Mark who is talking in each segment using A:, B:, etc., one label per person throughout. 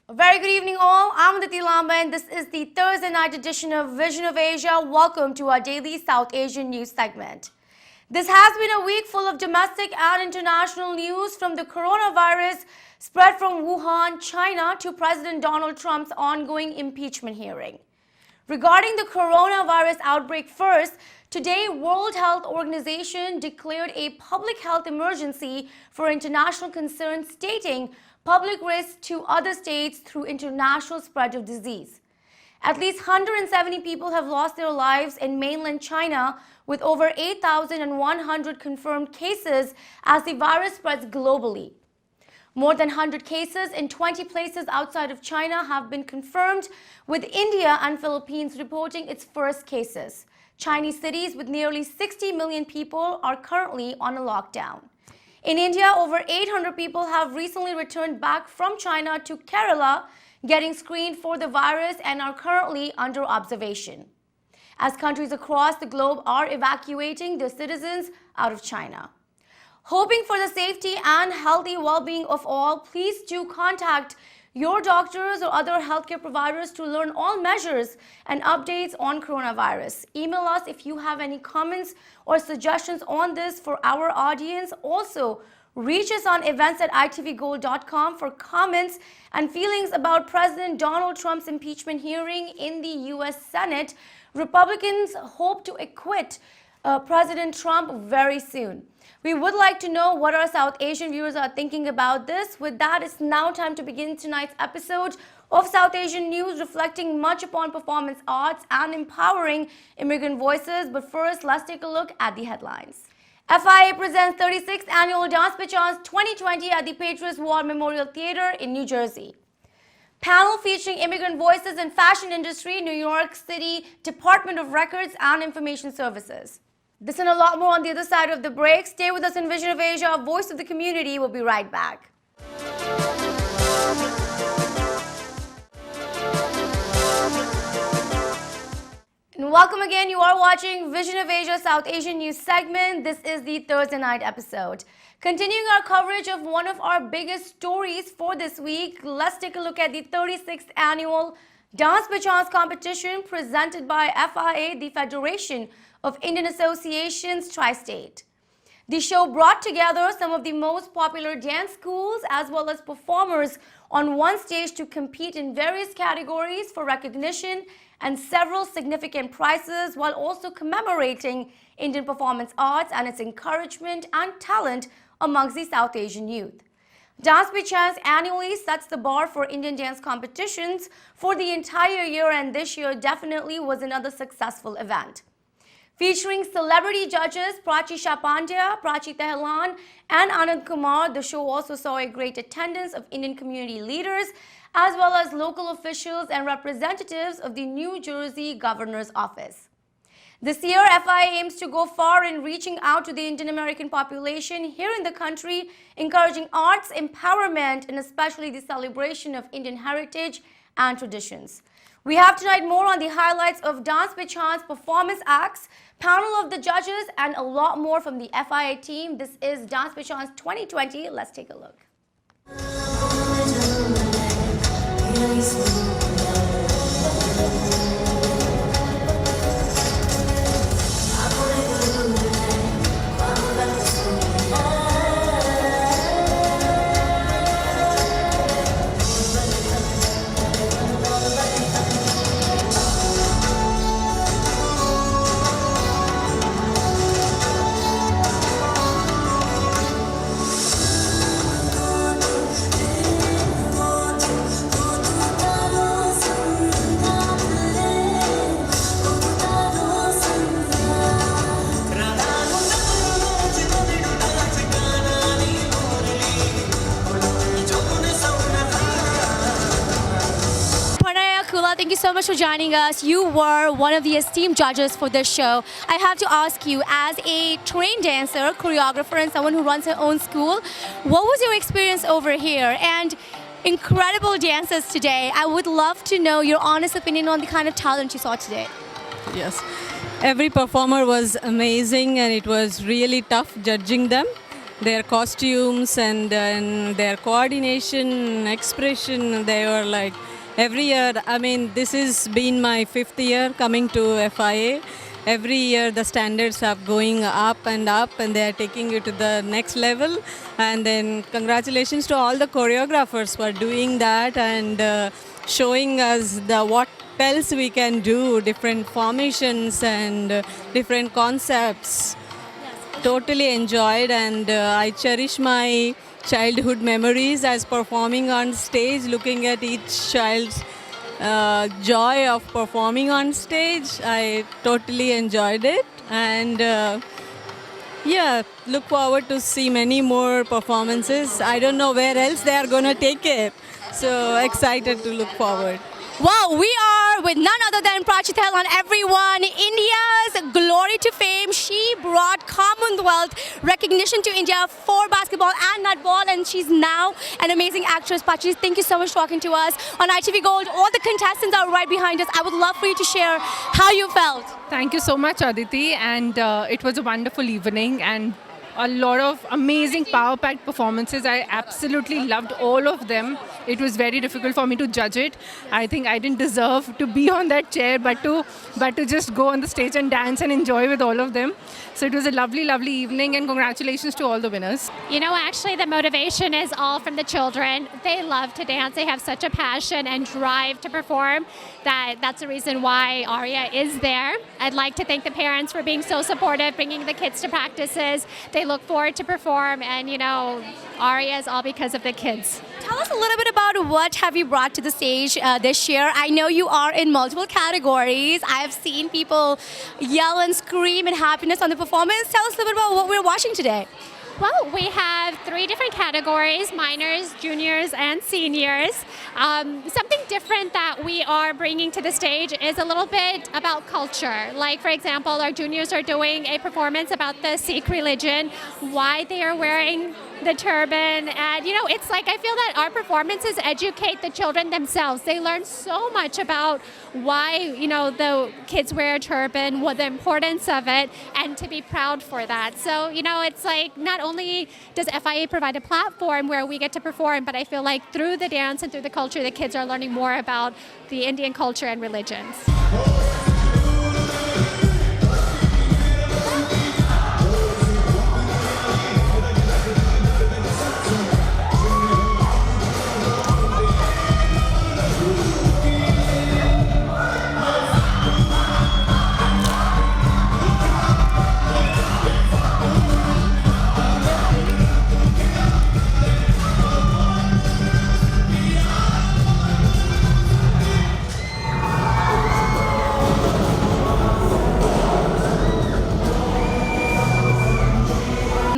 A: A very good evening all, I'm Aditi Lamba and this is the Thursday night edition of Vision of Asia. Welcome to our daily South Asian news segment. This has been a week full of domestic and international news, from the coronavirus spread from Wuhan, China, to President Donald Trump's ongoing impeachment hearing. Regarding the coronavirus outbreak first, today World Health Organization declared a public health emergency for international concerns, stating public risk to other states through international spread of disease. At least 170 people have lost their lives in mainland China, with over 8,100 confirmed cases as the virus spreads globally. More than 100 cases in 20 places outside of China have been confirmed, with India and Philippines reporting its first cases. Chinese cities with nearly 60 million people are currently on a lockdown. In India, over 800 people have recently returned back from China to Kerala, getting screened for the virus and are currently under observation, as countries across the globe are evacuating their citizens out of China. Hoping for the safety and healthy well-being of all, please do contact your doctors or other healthcare providers to learn all measures and updates on coronavirus. Email us if you have any comments or suggestions on this for our audience. Also, reach us on events@itvgold.com for comments and feelings about President Donald Trump's impeachment hearing in the U.S. Senate. Republicans hope to acquit President Trump very soon. We would like to know what our South Asian viewers are thinking about this. With that, it's now time to begin tonight's episode of South Asian News, reflecting much upon performance arts and empowering immigrant voices. But first, let's take a look at the headlines. FIA presents 36th Annual Dance Batons 2020 at the Patriots War Memorial Theater in New Jersey. Panel featuring immigrant voices in fashion industry, New York City Department of Records and Information Services. This and a lot more on the other side of the break. Stay with us in Vision of Asia, voice of the community. We'll be right back. And welcome again. You are watching Vision of Asia South Asian News segment. This is the Thursday night episode. Continuing our coverage of one of our biggest stories for this week, let's take a look at the 36th Annual Dance Batons competition presented by FIA, the Federation of Indian Associations Tri-State. The show brought together some of the most popular dance schools as well as performers on one stage to compete in various categories for recognition and several significant prizes, while also commemorating Indian performance arts and its encouragement and talent amongst the South Asian youth. Dance Batons annually sets the bar for Indian dance competitions for the entire year, and this year definitely was another successful event. Featuring celebrity judges Prachee Prachee and Anand Kumar, the show also saw a great attendance of Indian community leaders as well as local officials and representatives of the New Jersey Governor's Office. This year, FIA aims to go far in reaching out to the Indian American population here in the country, encouraging arts, empowerment, and especially the celebration of Indian heritage and traditions. We have tonight more on the highlights of Dance Batons performance acts, panel of the judges, and a lot more from the FIA team. This is Dance Batons 2020. Let's take a look. much for joining us. You were one of the esteemed judges for this show. I have to ask you, as a trained dancer, choreographer, and someone who runs her own school, what was your experience over here? And incredible dancers today. I would love to know your honest opinion on the kind of talent you saw today.
B: Yes. Every performer was amazing, and it was really tough judging them. Their costumes and their coordination, expression, they were like every year. I mean, this has been my 5th year coming to FIA. Every year the standards are going up, and they are taking you to the next level. And then congratulations to all the choreographers for doing that and showing us what else we can do, different formations and different concepts. Totally enjoyed, and I cherish my childhood memories as performing on stage, looking at each child's joy of performing on stage. I totally enjoyed it, and look forward to see many more performances. I don't know where else they are going to take it, so excited to look forward.
A: Wow, we are with none other than Prachee on everyone. India's glory to fame. She brought Commonwealth recognition to India for basketball and netball, and she's now an amazing actress. Prachee, thank you so much for talking to us on ITV Gold. All the contestants are right behind us. I would love for you to share how you felt.
C: Thank you so much, Aditi, and it was a wonderful evening and a lot of amazing power-packed performances. I absolutely loved all of them. It was very difficult for me to judge it. I think I didn't deserve to be on that chair, but to just go on the stage and dance and enjoy with all of them. So it was a lovely, lovely evening, and congratulations to all the winners.
D: You know, actually the motivation is all from the children. They love to dance. They have such a passion and drive to perform that's the reason why Arya is there. I'd like to thank the parents for being so supportive, bringing the kids to practices. They look forward to perform, and you know, Arya is all because of the kids.
A: Tell us a little bit about what have you brought to the stage this year. I know you are in multiple categories. I've seen people yell and scream in happiness on the performance. Tell us a little bit about what we're watching today.
D: Well, we have 3 different categories: minors, juniors, and seniors. Something different that we are bringing to the stage is a little bit about culture. Like, for example, our juniors are doing a performance about the Sikh religion, why they are wearing the turban, and you know, it's like I feel that our performances educate the children themselves. They learn so much about why, you know, the kids wear a turban, what the importance of it, and to be proud for that. So, you know, it's like not only does FIA provide a platform where we get to perform, but I feel like through the dance and through the culture, the kids are learning more about the Indian culture and religions.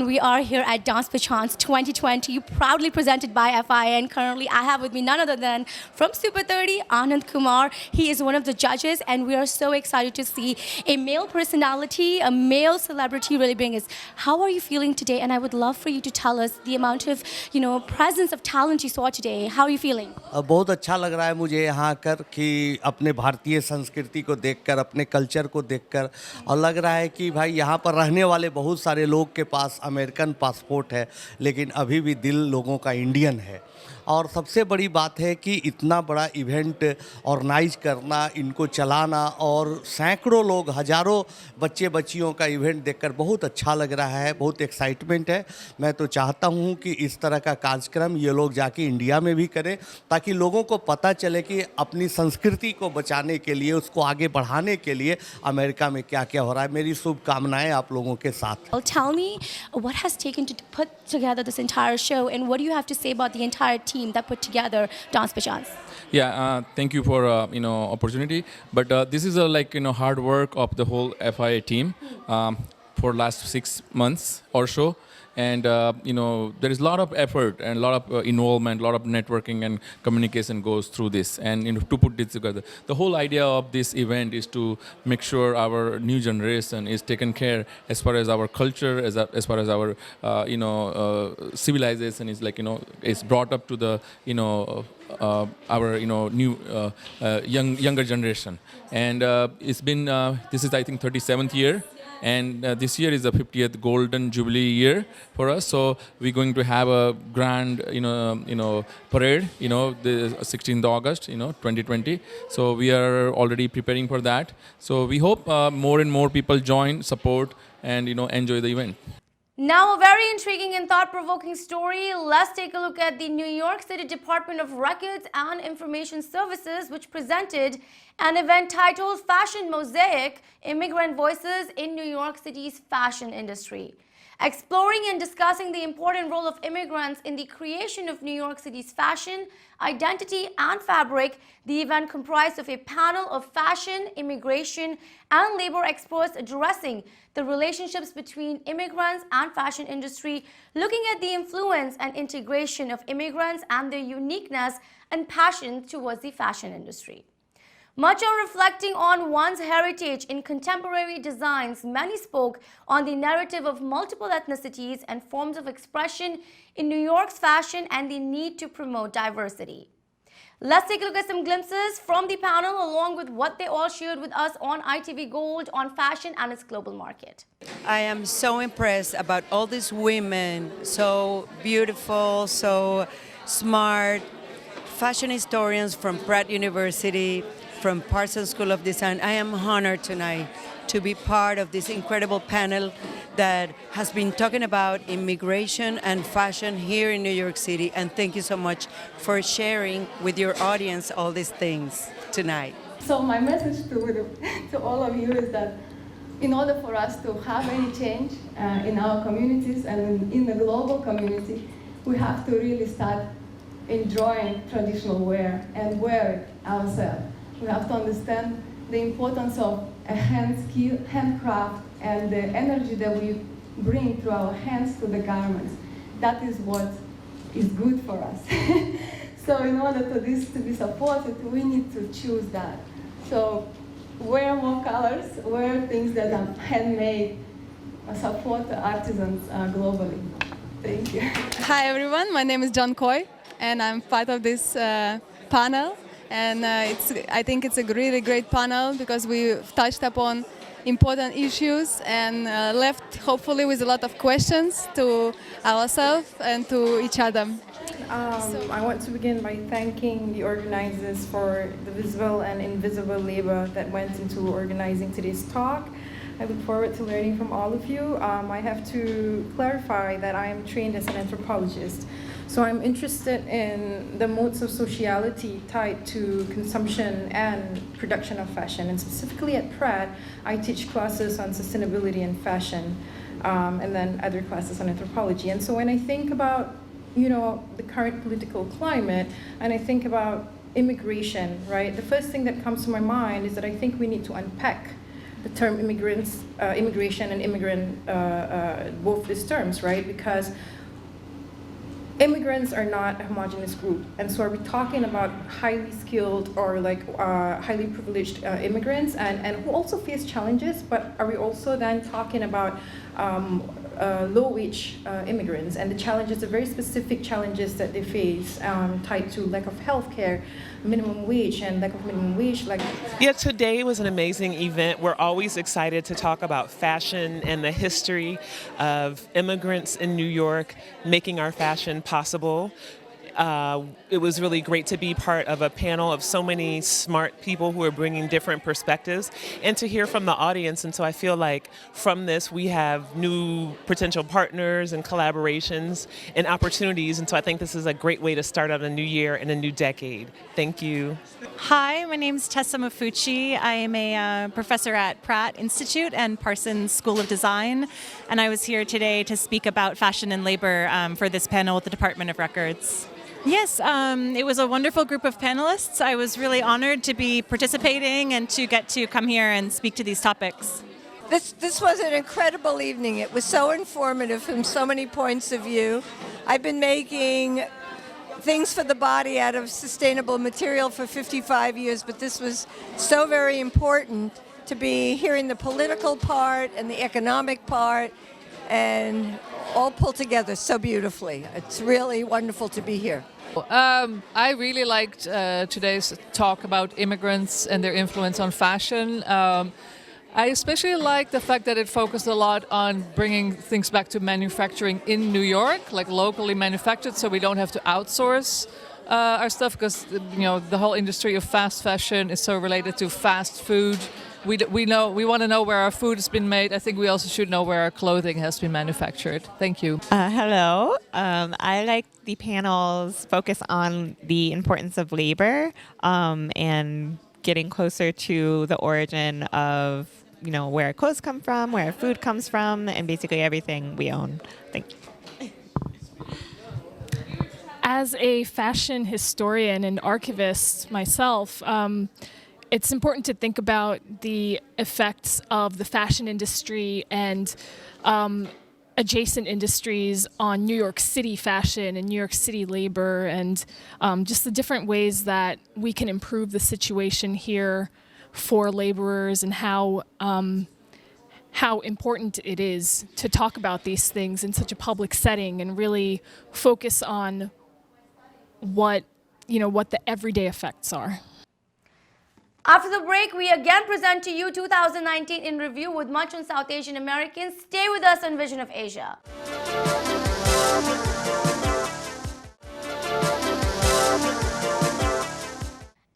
A: We are here at Dance Batons 2020, proudly presented by FIA, and currently I have with me none other than from Super 30, Anand Kumar. He is one of the judges, and we are so excited to see a male personality, a male celebrity really bring us. How are you feeling today? And I would love for you to tell us the amount of, you know, presence of talent you saw today. How are you feeling?
E: बहुत अच्छा लग रहा है मुझे यहाँ आकर कि अपने भारतीय संस्कृति को देखकर, अपने कल्चर को देखकर, और लग रहा है कि भाई यहाँ पर रहने वाले बहुत सारे लोग के पास अमेरिकन पासपोर्ट है, लेकिन अभी भी दिल लोगों का इंडियन है। और सबसे बड़ी बात है कि इतना बड़ा इवेंट ऑर्गेनाइज करना, इनको चलाना, और सैकड़ों लोग, हज़ारों बच्चे बच्चियों का इवेंट देखकर बहुत अच्छा लग रहा है, बहुत एक्साइटमेंट है। मैं तो चाहता हूँ कि इस तरह का कार्यक्रम ये लोग जाके इंडिया में भी करें, ताकि लोगों को पता चले कि अपनी संस्कृति को बचाने के लिए, उसको आगे बढ़ाने के लिए अमेरिका में क्या क्या हो रहा है। मेरी शुभकामनाएं आप लोगों के साथ।
A: Tell me what has taken to put together this entire show, and what do you have to say about the entire team that put together Dance Batons?
F: Yeah, thank you for opportunity. But this is a hard work of the whole FIA team. for last 6 months or so. And there is a lot of effort and a lot of involvement, a lot of networking and communication goes through this. And to put this together, the whole idea of this event is to make sure our new generation is taken care as far as our culture, as far as our civilization is is brought up to the our new younger generation. And it's been this is I think 37th year. And this year is the 50th Golden Jubilee year for us. So we're going to have a grand, parade, the 16th August, 2020. So we are already preparing for that. So we hope more and more people join, support, and enjoy the event.
A: Now, a very intriguing and thought-provoking story. Let's take a look at the New York City Department of Records and Information Services, which presented an event titled Fashion Mosaic, Immigrant Voices in New York City's Fashion Industry. Exploring and discussing the important role of immigrants in the creation of New York City's fashion, identity, and fabric, the event comprised of a panel of fashion, immigration, and labor experts addressing the relationships between immigrants and fashion industry, looking at the influence and integration of immigrants and their uniqueness and passion towards the fashion industry. Much on reflecting on one's heritage in contemporary designs, many spoke on the narrative of multiple ethnicities and forms of expression in New York's fashion and the need to promote diversity. Let's take a look at some glimpses from the panel along with what they all shared with us on ITV Gold on fashion and its global market.
G: I am so impressed about all these women, so beautiful, so smart, fashion historians from Pratt University, from Parsons School of Design. I am honored tonight to be part of this incredible panel that has been talking about immigration and fashion here in New York City. And thank you so much for sharing with your audience all these things tonight.
H: So my message to all of you is that in order for us to have any change in our communities and in the global community, we have to really start enjoying traditional wear and wear it ourselves. We have to understand the importance of a handcraft, and the energy that we bring through our hands to the garments. That is what is good for us. So in order for this to be supported, we need to choose that. So wear more colors, wear things that are handmade, support the artisans globally. Thank you.
I: Hi everyone, my name is John Coy, and I'm part of this panel. And I think it's a really great panel because we've touched upon important issues and left hopefully with a lot of questions to ourselves and to each other.
H: I want to begin by thanking the organizers for the visible and invisible labor that went into organizing today's talk. I look forward to learning from all of you. I have to clarify that I am trained as an anthropologist. So I'm interested in the modes of sociality tied to consumption and production of fashion. And specifically at Pratt, I teach classes on sustainability and fashion, and then other classes on anthropology. And so when I think about, the current political climate, and I think about immigration, right? The first thing that comes to my mind is that I think we need to unpack the term immigration and immigrant, both these terms, right? Because immigrants are not a homogeneous group. And so are we talking about highly skilled or highly privileged immigrants and who also face challenges, but are we also then talking about low-wage immigrants and the challenges, the very specific challenges that they face tied to lack of health care, minimum wage and lack of minimum wage.
J: Yeah, today was an amazing event. We're always excited to talk about fashion and the history of immigrants in New York making our fashion possible. It was really great to be part of a panel of so many smart people who are bringing different perspectives and to hear from the audience. And so I feel like from this we have new potential partners and collaborations and opportunities. And so I think this is a great way to start out a new year and a new decade. Thank you.
K: Hi, my name is Tessa Mafucci. I am a professor at Pratt Institute and Parsons School of Design. And I was here today to speak about fashion and labor for this panel with the Department of Records. Yes, it was a wonderful group of panelists. I was really honored to be participating and to get to come here and speak to these topics.
L: This was an incredible evening. It was so informative from so many points of view. I've been making things for the body out of sustainable material for 55 years, but this was so very important to be hearing the political part and the economic part and all pulled together so beautifully. It's really wonderful to be here.
M: I really liked today's talk about immigrants and their influence on fashion. I especially like the fact that it focused a lot on bringing things back to manufacturing in New York, like locally manufactured, so we don't have to outsource our stuff, because the whole industry of fast fashion is so related to fast food. We want to know where our food has been made. I think we also should know where our clothing has been manufactured. Thank you.
N: Hello. I like the panel's focus on the importance of labor and getting closer to the origin of where our clothes come from, where our food comes from, and basically everything we own. Thank you.
O: As a fashion historian and archivist myself, it's important to think about the effects of the fashion industry and adjacent industries on New York City fashion and New York City labor, and just the different ways that we can improve the situation here for laborers, and how important it is to talk about these things in such a public setting and really focus on what the everyday effects are.
A: After the break, we again present to you 2019 in review with much on South Asian Americans. Stay with us on Vision of Asia.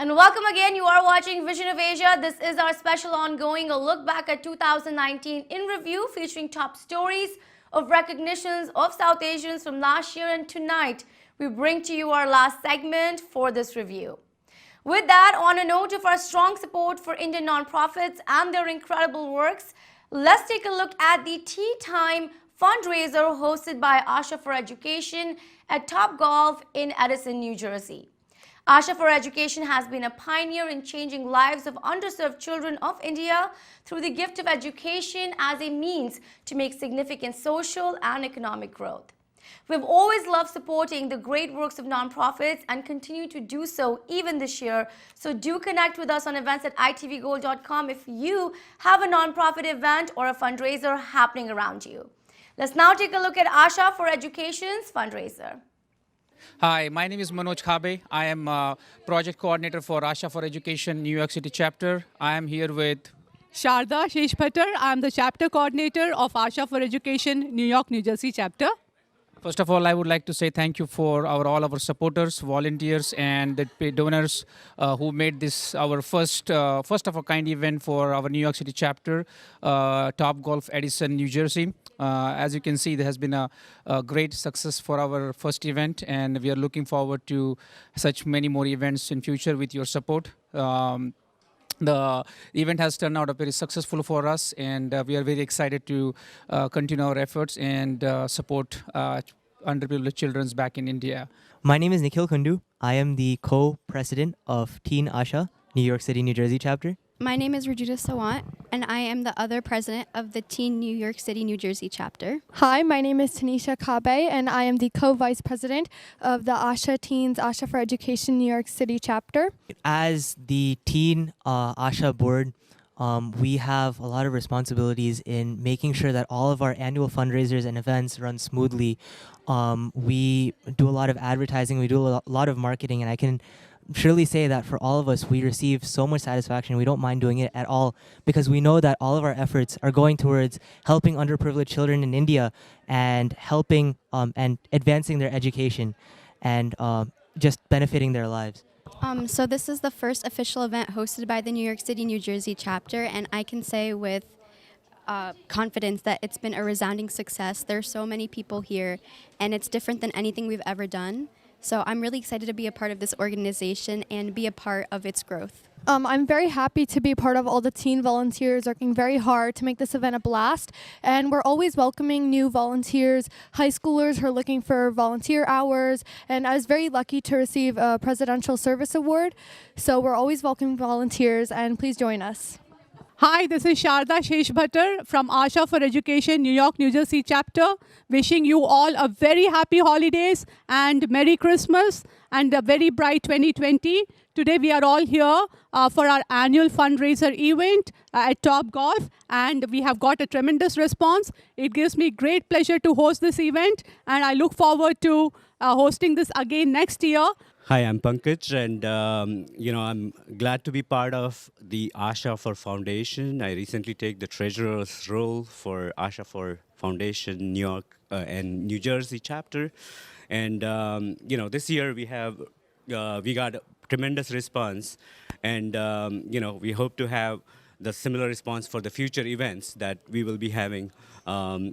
A: And welcome again. You are watching Vision of Asia. This is our special ongoing, a look back at 2019 in review, featuring top stories of recognitions of South Asians from last year. And tonight, we bring to you our last segment for this review. With that, on a note of our strong support for Indian nonprofits and their incredible works, let's take a look at the Tea Time fundraiser hosted by Asha for Education at Topgolf in Edison, New Jersey. Asha for Education has been a pioneer in changing lives of underserved children of India through the gift of education as a means to make significant social and economic growth. We've always loved supporting the great works of nonprofits and continue to do so even this year. So do connect with us on events at itvgold.com if you have a nonprofit event or a fundraiser happening around you. Let's now take a look at Asha for Education's fundraiser.
P: Hi, my name is Manoj Khabe. I am project coordinator for Asha for Education New York City chapter. I am here with
Q: Sharda Sheshbhatter. I am the chapter coordinator of Asha for Education New York, New Jersey chapter.
P: First of all, I would like to say thank you for all our supporters, volunteers, and the donors who made this our first of a kind event for our New York City chapter, Topgolf Edison, New Jersey. As you can see, there has been a great success for our first event, and we are looking forward to such many more events in future with your support. The event has turned out very successful for us, and we are very excited to continue our efforts and support underprivileged children back in India.
R: My name is Nikhil Kundu. I am the co-president of Teen Asha, New York City, New Jersey chapter.
S: My name is Rajita Sawant, and I am the other president of the Teen New York City, New Jersey chapter.
T: Hi, my name is Tanisha Kabe, and I am the co-vice president of the Asha Teens Asha for Education New York City chapter.
R: As the Teen Asha board, we have a lot of responsibilities in making sure that all of our annual fundraisers and events run smoothly. We do a lot of advertising, we do a lot of marketing, and I can surely say that for all of us, we receive so much satisfaction. We don't mind doing it at all because we know that all of our efforts are going towards helping underprivileged children in India and helping and advancing their education and just benefiting their lives.
S: So this is the first official event hosted by the New York City, New Jersey chapter, and I can say with confidence that it's been a resounding success. There's so many people here, and it's different than anything we've ever done. So I'm really excited to be a part of this organization and be a part of its growth.
T: I'm very happy to be part of all the teen volunteers working very hard to make this event a blast. And we're always welcoming new volunteers, high schoolers who are looking for volunteer hours. And I was very lucky to receive a Presidential Service Award. So we're always welcoming volunteers, and please join us.
Q: Hi, this is Sharda Sheshbhatter from Asha for Education, New York, New Jersey chapter. Wishing you all a very happy holidays and Merry Christmas and a very bright 2020. Today we are all here for our annual fundraiser event at Top Golf, and we have got a tremendous response. It gives me great pleasure to host this event, and I look forward to hosting this again next year.
U: Hi, I'm Pankaj, and I'm glad to be part of the Asha for Foundation. I recently take the treasurer's role for Asha for Foundation, New York and New Jersey chapter. And this year we got a tremendous response, and we hope to have the similar response for the future events that we will be having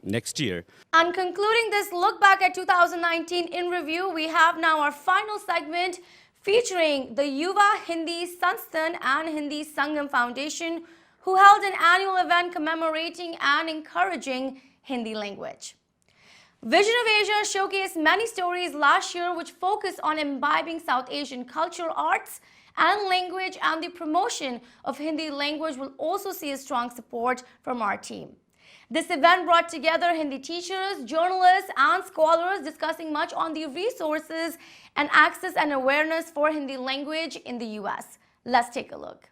U: next year.
A: And concluding this look back at 2019 in review, we have now our final segment featuring the Yuva Hindi Sansthan and Hindi Sangam Foundation, who held an annual event commemorating and encouraging Hindi language. Vision of Asia showcased many stories last year which focused on imbibing South Asian cultural arts and language, and the promotion of Hindi language will also see a strong support from our team. This event brought together Hindi teachers, journalists, and scholars discussing much on the resources and access and awareness for Hindi language in the US. Let's take a look.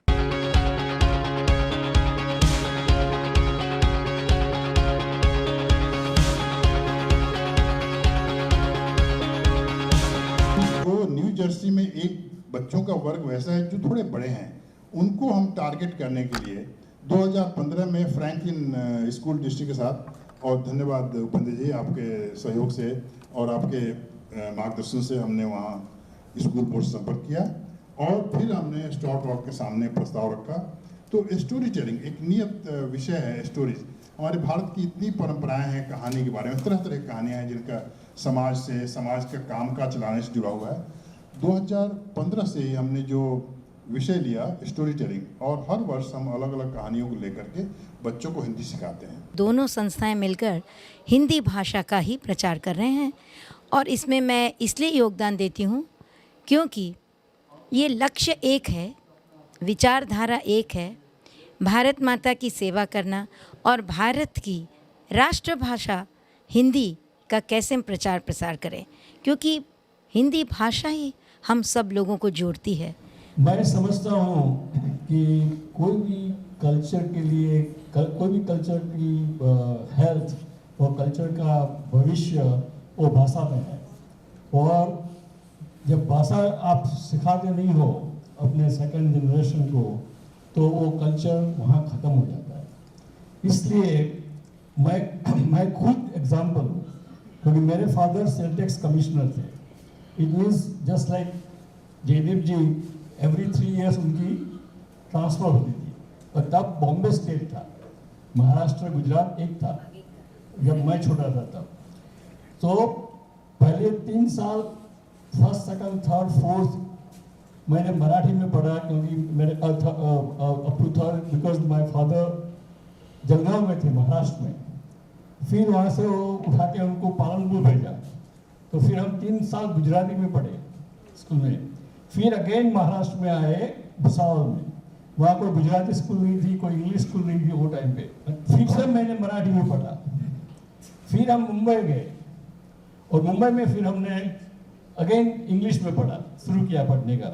V: तो new Jersey में एक बच्चों का वर्ग वैसा है जो थोड़े बड़े हैं, उनको हम टारगेट करने के लिए 2015 में फ्रैंकलिन स्कूल डिस्ट्रिक्ट के साथ, और धन्यवाद उपेंद्र जी आपके सहयोग से और आपके मार्गदर्शन से हमने वहाँ स्कूल बोर्ड से संपर्क किया, और फिर हमने स्टॉक रॉक के सामने प्रस्ताव रखा। तो स्टोरी टेलिंग एक नियत विषय है। स्टोरीज हमारे भारत की इतनी परंपराएं हैं कहानी के बारे में, तरह तरह की कहानियाँ हैं जिनका समाज का काम काज चलाने से जुड़ा हुआ है। 2015 से हमने जो विषय लिया स्टोरी टेलिंग, और हर वर्ष हम अलग अलग कहानियों को लेकर के बच्चों को हिंदी सिखाते हैं।
W: दोनों संस्थाएं मिलकर हिंदी भाषा का ही प्रचार कर रहे हैं, और इसमें मैं इसलिए योगदान देती हूँ क्योंकि ये लक्ष्य एक है, विचारधारा एक है, भारत माता की सेवा करना और भारत की राष्ट्रभाषा हिंदी का कैसे प्रचार प्रसार करें, क्योंकि हिंदी भाषा ही हम सब लोगों को जोड़ती है।
X: मैं समझता हूँ कि कोई भी कल्चर के लिए, कोई भी कल्चर की हेल्थ और कल्चर का भविष्य वो भाषा में है, और जब भाषा आप सिखाते नहीं हो अपने सेकंड जनरेशन को, तो वो कल्चर वहाँ ख़त्म हो जाता है। इसलिए मैं खुद एग्जाम्पल हूँ, क्योंकि मेरे फादर सेल टैक्स कमिश्नर थे। It means just like Jaydev ji every 3 years उनकी ट्रांसफ़र होती थी, और तब बॉम्बे स्टेट था, महाराष्ट्र गुजरात एक था जब मैं छोटा था तब। तो पहले 3 साल फर्स्ट सेकंड थर्ड फोर्थ मैंने मराठी में पढ़ा, क्योंकि मेरे up to third because my father Jalgaon में थे महाराष्ट्र में। फिर वहाँ से वो उठा के उनको पालनपुर भेजा, तो फिर हम 3 साल गुजराती में पढ़े स्कूल में। फिर अगेन महाराष्ट्र में आए भुसावल में, वहाँ कोई गुजराती स्कूल नहीं थी, कोई इंग्लिश स्कूल नहीं थी वो टाइम पे। फिर से मैंने मराठी में पढ़ा, फिर हम मुंबई गए, और मुंबई में फिर हमने अगेन इंग्लिश में पढ़ा, शुरू किया पढ़ने का।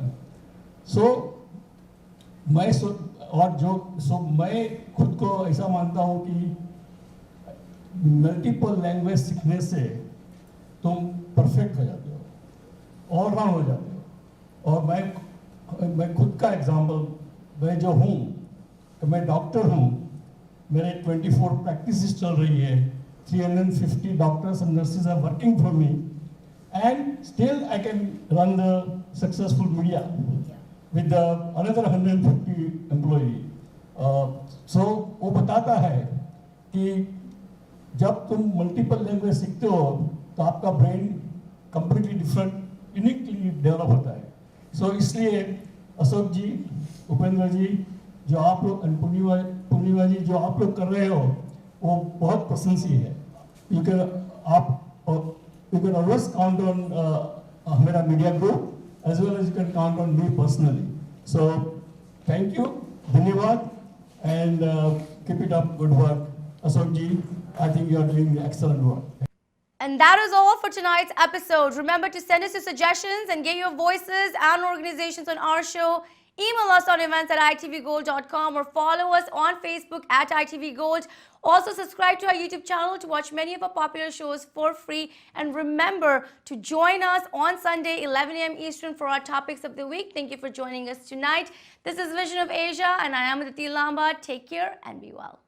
X: मैं खुद को ऐसा मानता हूँ कि मल्टीपल लैंग्वेज सीखने से तुम परफेक्ट हो जाते हो, ऑल राउंड हो जाते हो। और मैं खुद का एग्जाम्पल, मैं जो हूँ, तो मैं डॉक्टर हूँ, मेरे 24 प्रैक्टिस चल रही है, 350 doctors and nurses are working for me, and still I can run the successful media with another 150 employee. So वो बताता है कि जब तुम मल्टीपल लैंग्वेज सीखते हो तो आपका brain completely different, uniquely develop होता है। सो इसलिए अशोक जी, उपेंद्र जी, जो आप लोग, पूर्णिमा जी जो आप लोग कर रहे हो वो बहुत प्रशंसनीय है। You can always count on Hamera Media Group, as well as you can count on me personally. So, thank you, धन्यवाद, And keep it up, good work. Ashokji, I think you are doing excellent work.
A: And that is all for tonight's episode. Remember to send us your suggestions and get your voices and organizations on our show. Email us on events@itvgold.com or follow us on Facebook @itvgold. Also subscribe to our YouTube channel to watch many of our popular shows for free. And remember to join us on Sunday, 11 a.m. Eastern for our topics of the week. Thank you for joining us tonight. This is Vision of Asia and I am Aditi Lamba. Take care and be well.